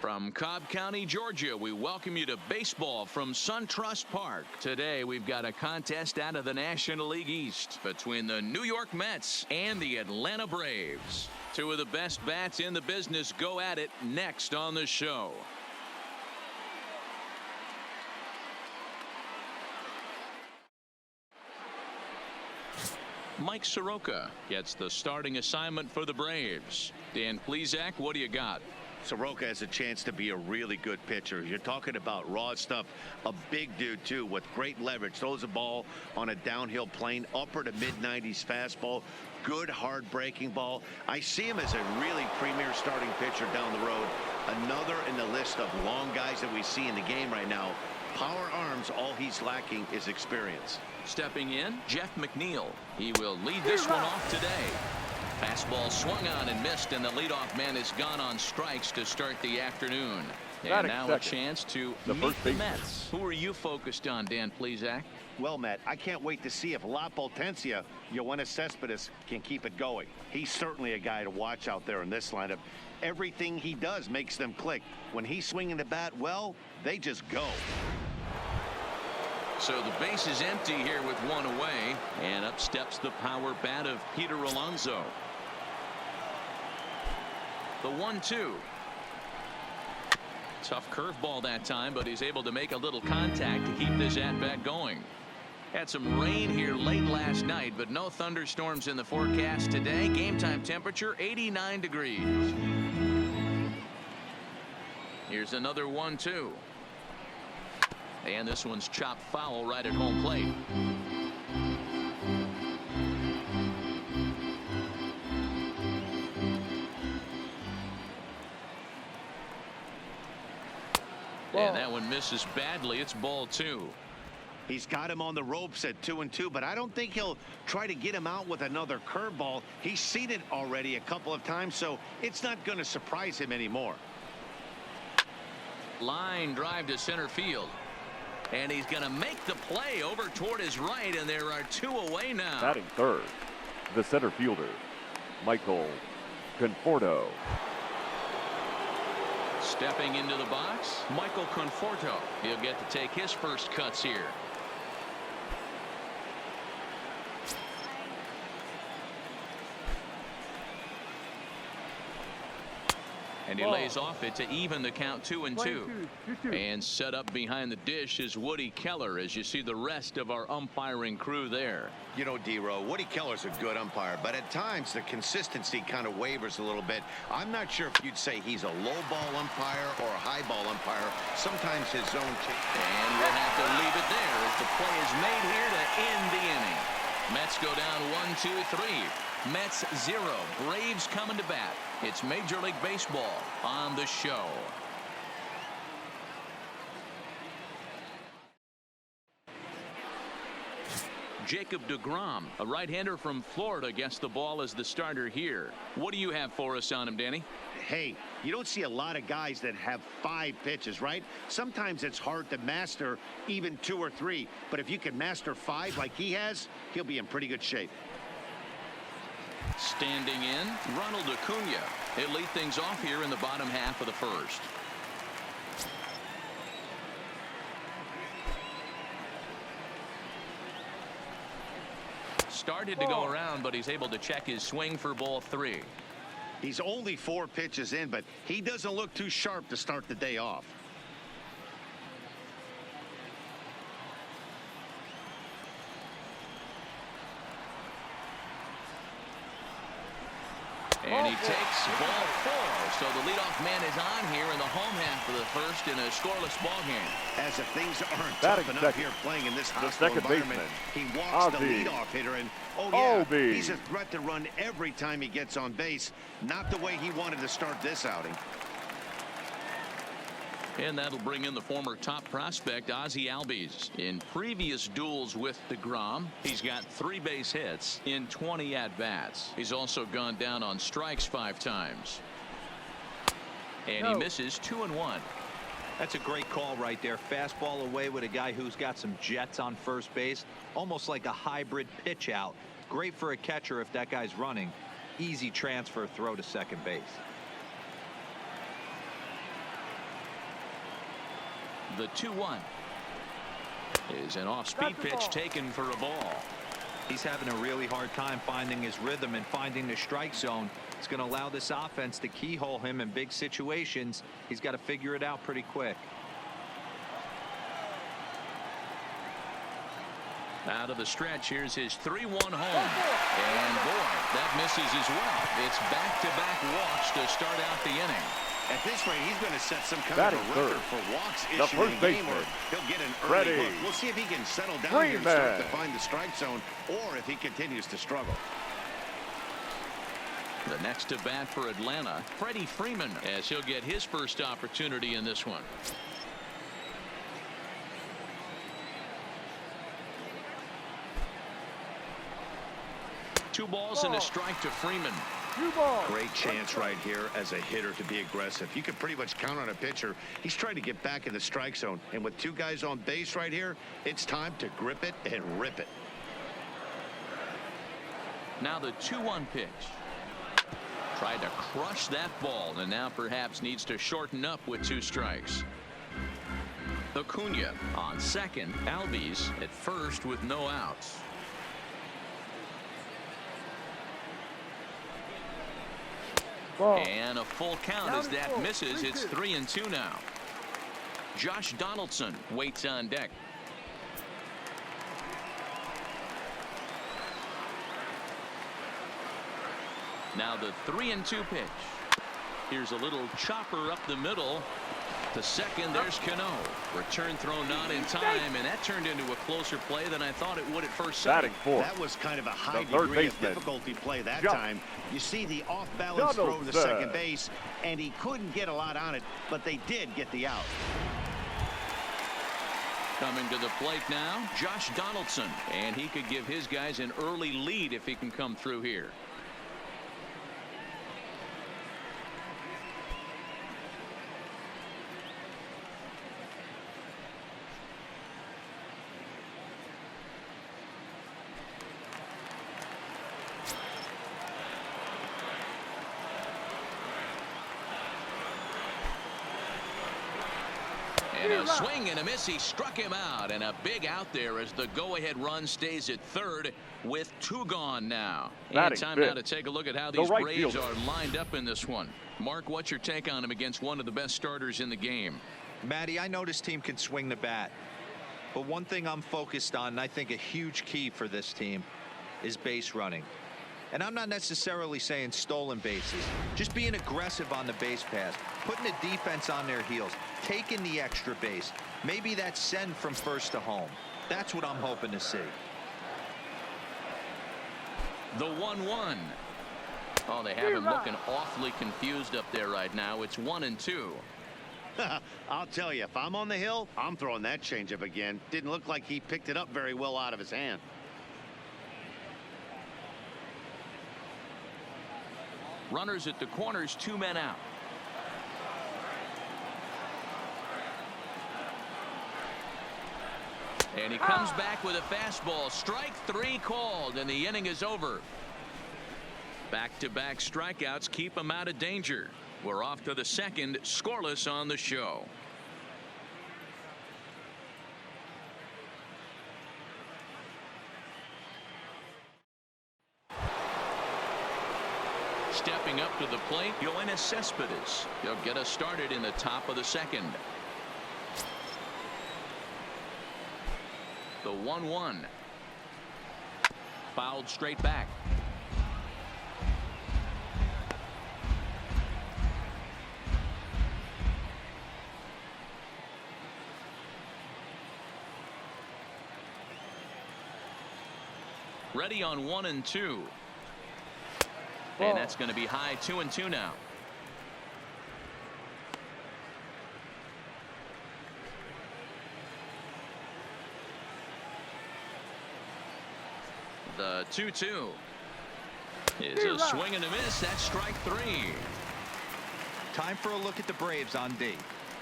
From Cobb County, Georgia, we welcome you to baseball from SunTrust Park. Today, we've got a contest out of the National League East between the New York Mets and the Atlanta Braves. Two of the best bats in the business go at it next on the show. Mike Soroka gets the starting assignment for the Braves. Dan Plesac, what do you got? Soroka has a chance to be a really good pitcher. You're talking about raw stuff. A big dude, too, with great leverage. Throws a ball on a downhill plane, upper to mid-90s fastball. Good, hard breaking ball. I see him as a really premier starting pitcher down the road. Another in the list of long guys that we see in the game right now. Power arms, all he's lacking is experience. Stepping in, Jeff McNeil. He will lead this one off today. Fastball swung on and missed, and the leadoff man is gone on strikes to start the afternoon. And now a chance to meet the Mets. Who are you focused on, Dan Plesac? Well, Matt, I can't wait to see if La Potencia, YOENIS Cespedes, can keep it going. He's certainly a guy to watch out there in this lineup. Everything he does makes them click. When he's swinging the bat well, they just go. So the base is empty here with one away, and up steps the power bat of Peter Alonso. The 1-2. Tough curveball that time, but he's able to make a little contact to keep this at-bat going. Had some rain here late last night, but no thunderstorms in the forecast today. Game time temperature 89 degrees. Here's another 1-2. And this one's chopped foul right at home plate. And that one misses badly. It's ball 2. He's got him on the ropes at 2-2, but I don't think he'll try to get him out with another curveball. He's seen it already a couple of times, so it's not going to surprise him anymore. Line drive to center field. And he's going to make the play over toward his right, and there are two away now. Batting third, the center fielder, Michael Conforto. Stepping into the box, Michael Conforto. He'll get to take his first cuts here. And he lays off it to even the count 2-2. And set up behind the dish is Woody Keller, as you see the rest of our umpiring crew there. You know, D-Row, Woody Keller's a good umpire, but at times the consistency kind of wavers a little bit. I'm not sure if you'd say he's a low ball umpire or a high ball umpire. Sometimes his zone change. And we'll have to leave it there as the play is made here to end the inning. Mets go down 1-2-3. Mets 0. Braves coming to bat. It's Major League Baseball on the show. Jacob deGrom, a right-hander from Florida, gets the ball as the starter here. What do you have for us on him, Danny? Hey, you don't see a lot of guys that have 5 pitches, right? Sometimes it's hard to master even 2 or 3. But if you can master 5 like he has, he'll be in pretty good shape. Standing in, Ronald Acuna. He'll lead things off here in the bottom half of the first. Started to go around, but he's able to check his swing for ball 3. He's only 4 pitches in, but he doesn't look too sharp to start the day off. And he takes ball 4. So the leadoff man is on here in the home half of the first in a scoreless ball game. As if things aren't tough enough here playing in this hostile environment, he walks the leadoff hitter, and he's a threat to run every time he gets on base. Not the way he wanted to start this outing. And that'll bring in the former top prospect, OZZIE ALBIES. In previous duels with deGrom, he's got 3 base hits in 20 at-bats. He's also gone down on strikes 5 times. And he misses 2-1. That's a great call right there. Fastball away with a guy who's got some jets on first base. Almost like a hybrid pitch out. Great for a catcher if that guy's running. Easy transfer throw to second base. The 2-1 is an off-speed pitch taken for a ball. He's having a really hard time finding his rhythm and finding the strike zone. It's going to allow this offense to keyhole him in big situations. He's got to figure it out pretty quick. Out of the stretch, here's his 3-1 home. And boy, that misses as well. It's back-to-back walks to start out the inning. At this rate, he's going to set some kind Batting of a record third. for walks The issued in first a game, or baseman, he'll get an Freddie. early hook. We'll see if he can settle down here and start FREEMAN. to find the strike zone, or if he continues to struggle. The next to bat for Atlanta, Freddie Freeman, as he'll get his first opportunity in this one. Two balls and a strike to Freeman. Great chance right here as a hitter to be aggressive. You can pretty much count on a pitcher. He's trying to get back in the strike zone. And with two guys on base right here, it's time to grip it and rip it. Now the 2-1 pitch. Tried to crush that ball, and now perhaps needs to shorten up with 2 strikes. Acuna on second. Albies at first with no outs. And a full count as that misses. It's 3-2 now. Josh Donaldson waits on deck. Now the 3-2 pitch. Here's a little chopper up the middle. To second, there's Cano. Return throw not in time, and that turned into a closer play than I thought it would at first sight. Batting fourth. That was kind of a high The third degree of baseman, difficulty play that Jump. time. You see the off-balance throw to Donaldson. second base, and he couldn't get a lot on it, but they did get the out. Coming to the plate now, Josh Donaldson, and he could give his guys an early lead if he can come through here. And a swing and a miss. He struck him out, and a big out there as the go-ahead run stays at third with 2 gone now. And Batting time fifth. now to take a look at how The these right Braves fielder. are lined up in this one. Mark, what's your take on him against one of the best starters in the game? Matty, I know this team can swing the bat, but one thing I'm focused on, and I think a huge key for this team, is base running. And I'm not necessarily saying stolen bases, just being aggressive on the base pass, putting the defense on their heels, taking the extra base. Maybe that send from first to home. That's what I'm hoping to see. The 1-1. Oh, they have him looking awfully confused up there right now. It's 1-2. I'll tell you, if I'm on the hill, I'm throwing that changeup again. Didn't look like he picked it up very well out of his hand. Runners at the corners, 2 men out. And he comes back with a fastball. Strike 3 called, and the inning is over. Back-to-back strikeouts keep him out of danger. We're off to the second, scoreless on the show. Stepping up to the plate, YOENIS Cespedes. He'll get us started in the top of the second. The 1-1. Fouled straight back. Ready on 1-2. And that's going to be high. 2-2 now. The 2-2 is a swing and a miss. That's strike 3. Time for a look at the Braves on D.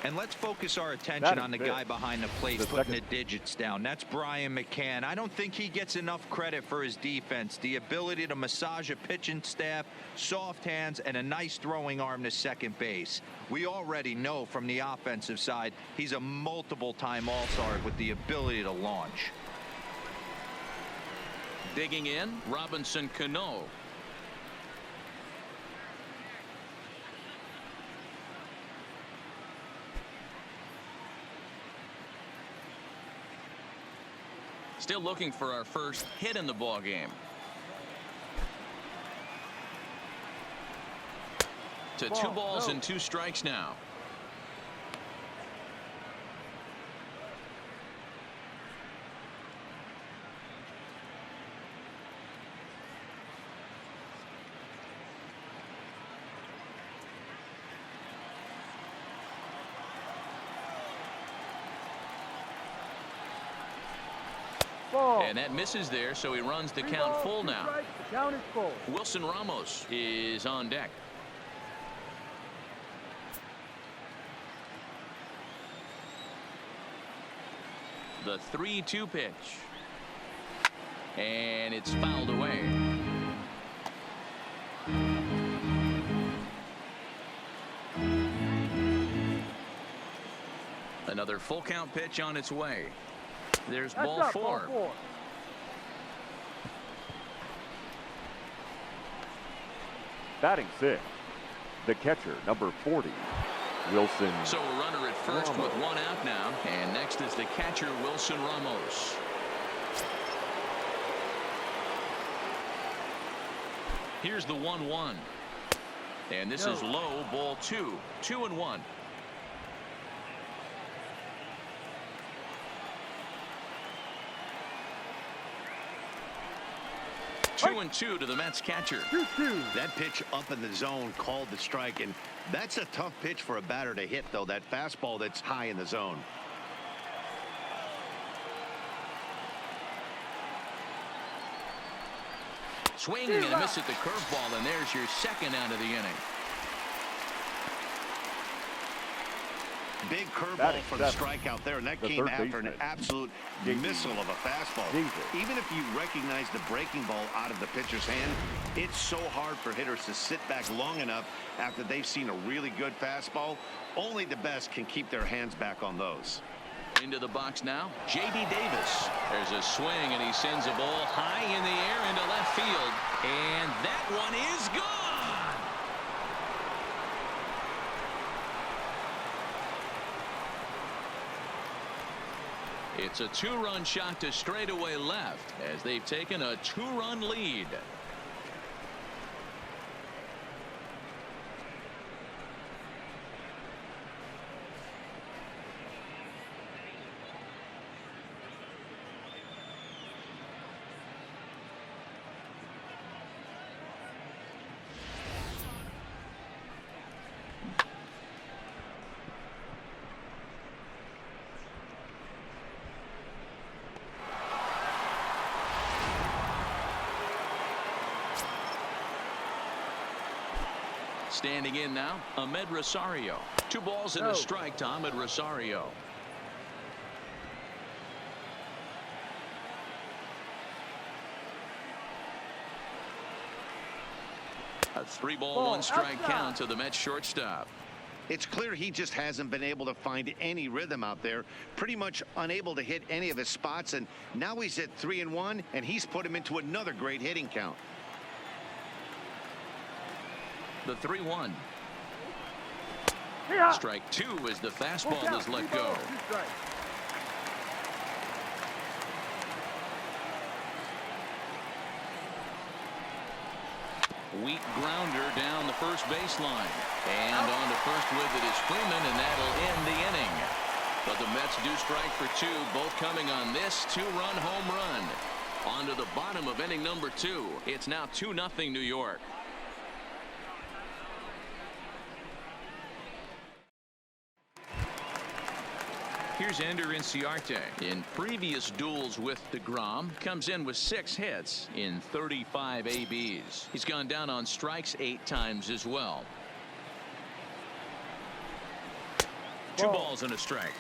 And let's focus our attention on the guy behind the plate putting the digits down. That's Brian McCann. I don't think he gets enough credit for his defense. The ability to massage a pitching staff, soft hands, and a nice throwing arm to second base. We already know from the offensive side, he's a multiple-time All-Star with the ability to launch. Digging in, Robinson Cano. Still looking for our first hit in the ball game. To 2 balls and 2 strikes now. And that misses there, so he runs the count full now. The count is full. Wilson Ramos is on deck. The 3-2 pitch. And it's fouled away. Another full count pitch on its way. There's ball 4. Batting 6th, the catcher, number 40, Wilson. So a runner at first with 1 out now. And next is the catcher, Wilson Ramos. Here's the 1-1. And this is low, ball 2. 2-1. 2-2 to the Mets catcher. 2-2. That pitch up in the zone called the strike, and that's a tough pitch for a batter to hit, though, that fastball that's high in the zone. Swing and a miss at the curveball, and there's your second out of the inning. Big curveball for the strikeout there, and that came after an absolute missile of a fastball. Even if you recognize the breaking ball out of the pitcher's hand, it's so hard for hitters to sit back long enough after they've seen a really good fastball. Only the best can keep their hands back on those. Into the box now, J.D. Davis. There's a swing, and he sends a ball high in the air into left field, and that one is gone. It's a 2-run shot to straightaway left as they've taken a 2-run lead. Standing in now, Ahmed Rosario. 2 balls and a strike to Ahmed Rosario. A 3-ball, 1-strike count to the Mets shortstop. It's clear he just hasn't been able to find any rhythm out there. Pretty much unable to hit any of his spots, and now he's at 3-1, and he's put him into another great hitting count. The 3-1. Strike 2 as the fastball is let go. Weak grounder down the first baseline. And on to first with it is Freeman, and that'll end the inning. But the Mets do strike for 2, both coming on this 2-run home run. On to the bottom of inning number 2. It's now 2-0 New York. Here's Ender Inciarte. In previous duels with DeGrom, comes in with 6 hits in 35 ABs. He's gone down on strikes 8 times as well. Two balls and a strike.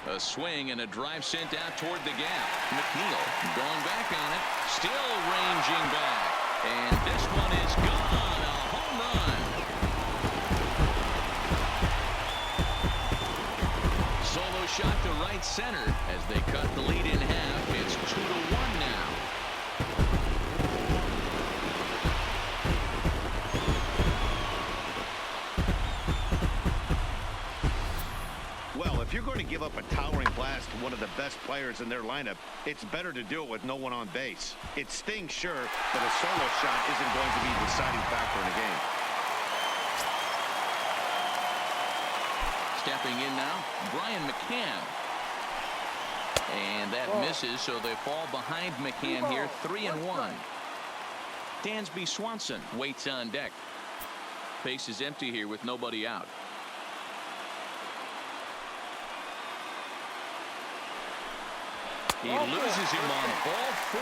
A swing and a drive sent out toward the gap. McNeil going back on it. Still ranging back. And this one is gone. A home run. Solo shot to right center as they cut the lead in half. It's 2-1 now. If you're going to give up a towering blast to one of the best players in their lineup, it's better to do it with no one on base. It stings, sure, but a solo shot isn't going to be the deciding factor in a game. Stepping in now, Brian McCann. And that misses, so they fall behind McCann here, 3-1. Dansby Swanson waits on deck. Base is empty here with nobody out. He loses him on ball 4.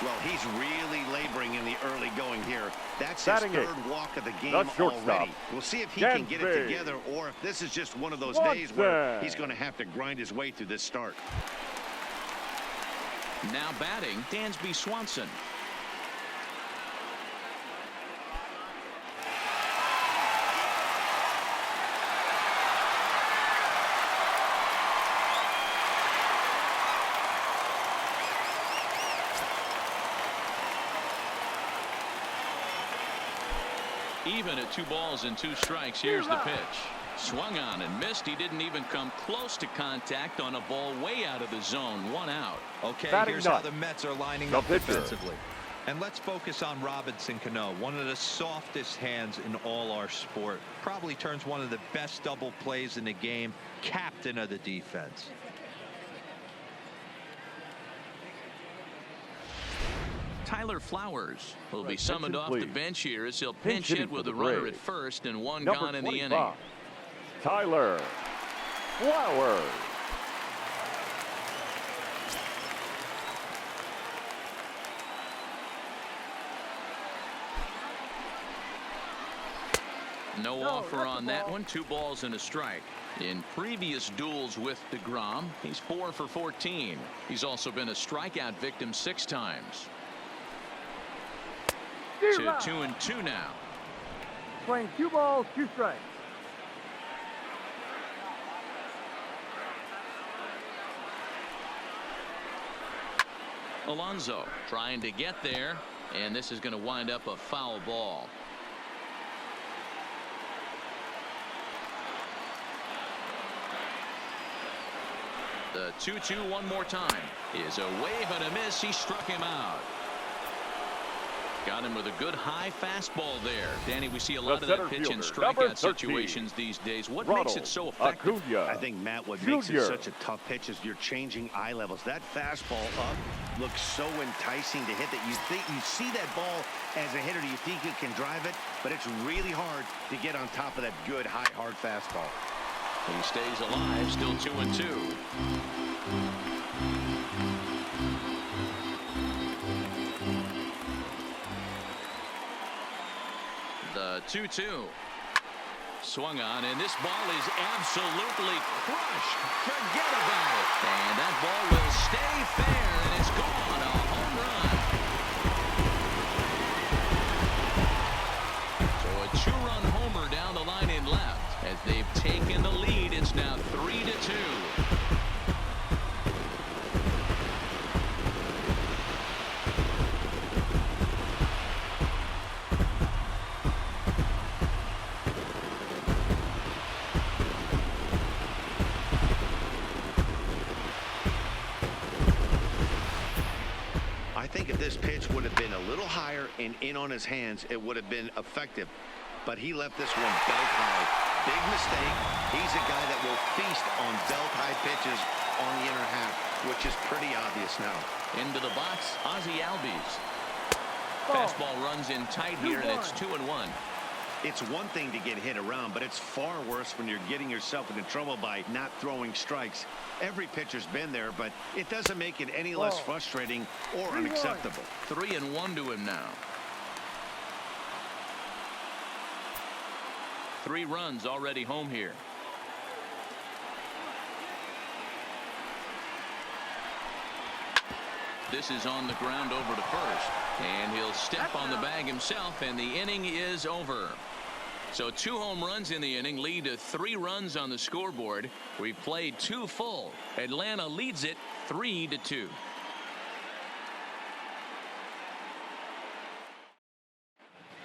Well, he's really laboring in the early going here. That's his third walk of the game already. We'll see if he can get it together or if this is just one of those days where he's going to have to grind his way through this start. Now batting, Dansby Swanson. Even at 2 balls and 2 strikes, here's the pitch. Swung on and missed. He didn't even come close to contact on a ball way out of the zone. 1 out. Okay, here's how the Mets are lining up defensively. And let's focus on Robinson Cano, one of the softest hands in all our sport. Probably turns one of the best double plays in the game. Captain of the defense. Tyler Flowers will be summoned off the bench here as he'll pinch hit with a runner at first and 1 gone in the inning. Tyler Flowers. No offer on that one. 2 balls and a strike. In previous duels with DeGrom, he's 4 for 14. He's also been a strikeout victim 6 times. To 2-2 now. Playing 2 balls, 2 strikes. Alonso trying to get there, and this is going to wind up a foul ball. The 2-2 one more time is a wave and a miss. He struck him out. Got him with a good high fastball there. Danny, we see a lot of that pitch in strikeout situations these days. What makes it so effective? I think, Matt, what makes it such a tough pitch is you're changing eye levels. That fastball up looks so enticing to hit that you see that ball as a hitter, you think you can drive it, but it's really hard to get on top of that good, high, hard fastball. He stays alive, still 2-2. The 2-2 swung on, and this ball is absolutely crushed. Forget about it. And that ball will stay fair, and it's gone. A home run. So a 2-run homer down the line in left. As they've taken the lead, it's now 3-2. I think if this pitch would have been a little higher and in on his hands, it would have been effective. But he left this one belt high. Big mistake. He's a guy that will feast on belt-high pitches on the inner half, which is pretty obvious now. Into the box, OZZIE ALBIES. Fastball runs in tight here, and it's 2-1. It's one thing to get hit around, but it's far worse when you're getting yourself into trouble by not throwing strikes. Every pitcher's been there, but it doesn't make it any less frustrating or unacceptable. 3-1 to him now. 3 runs already home here. This is on the ground over to first, and he'll step on the bag himself, and the inning is over. So 2 home runs in the inning lead to 3 runs on the scoreboard. We've played 2 full. Atlanta leads it 3-2.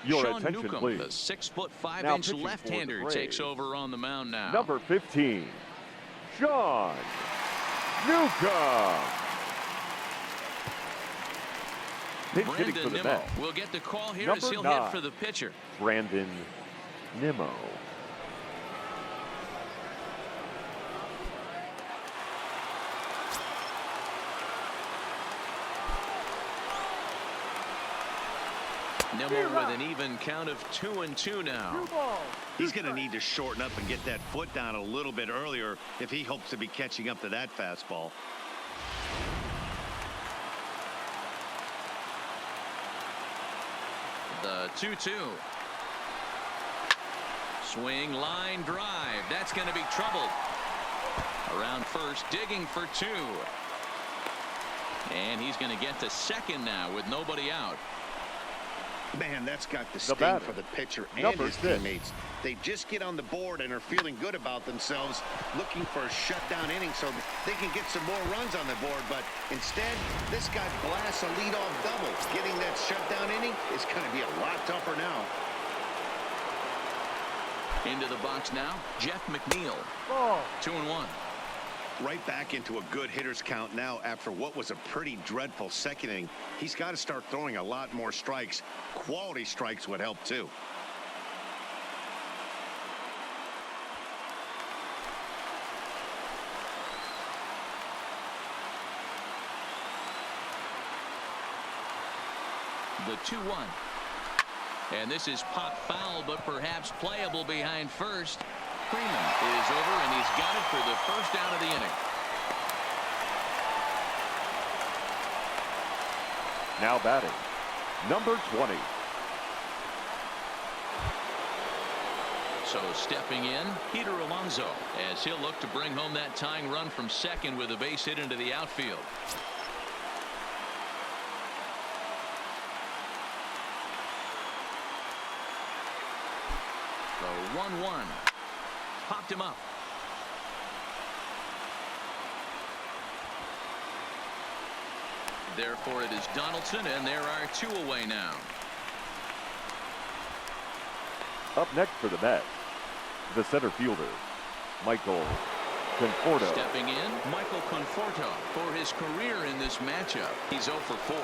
Your Sean attention, Newcomb, please. the 6'5" Now inch pitching for the left-hander, Braves. takes over on the mound now. Number 15, Sean Newcomb. Pinch hitting for Brandon the Nimmo Mets. will get the call here Number as he'll 9, hit for the pitcher. Brandon Nimmo. Nimmo with an even count of 2-2 now. 2 balls. He's going to need to shorten up and get that foot down a little bit earlier if he hopes to be catching up to that fastball. The 2-2. Swing, line, drive. That's going to be trouble. Around first, digging for 2. And he's going to get to second now with nobody out. Man, that's got the sting batter, for the pitcher and number his 6. teammates. They just get on the board and are feeling good about themselves, looking for a shutdown inning so that they can get some more runs on the board. But instead, this guy blasts a leadoff double. Getting that shutdown inning is going to be a lot tougher now. Into the box now, Jeff McNeil. Ball. 2-1. Right back into a good hitter's count now after what was a pretty dreadful second inning. He's got to start throwing a lot more strikes. Quality strikes would help too. The 2-1. And this is pop foul, but perhaps playable behind first. Freeman is over, and he's got it for the first out of the inning. Now batting, number 20. So stepping in, Peter Alonso, as he'll look to bring home that tying run from second with a base hit into the outfield. The 1-1. Popped him up. Therefore, it is Donaldson, and there are 2 away now. Up next for the Mets, the center fielder, Michael Conforto. Stepping in, Michael Conforto for his career in this matchup. He's 0 for 4.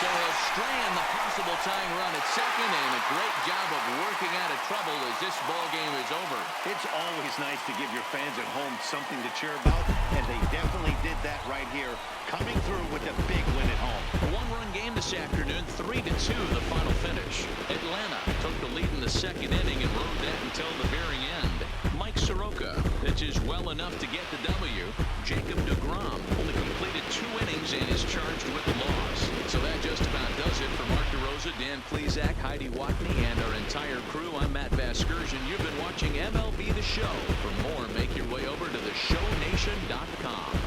So he'll strand the possible tying run at second, and a great job of working out of trouble as this ball game is over. It's always nice to give your fans at home something to cheer about, and they definitely did that right here, coming through with a big win at home. A 1-run game this afternoon, 3-2 the final finish. Atlanta took the lead in the second inning and rode that until the very end. Mike Soroka pitches well enough to get the W. Jacob deGrom only completed 2 innings and is charged with the loss. So that just about does it for Mark DeRosa, Dan Plesac, Heidi Watney, and our entire crew. I'm Matt Vasgersian. You've been watching MLB The Show. For more, make your way over to theshownation.com.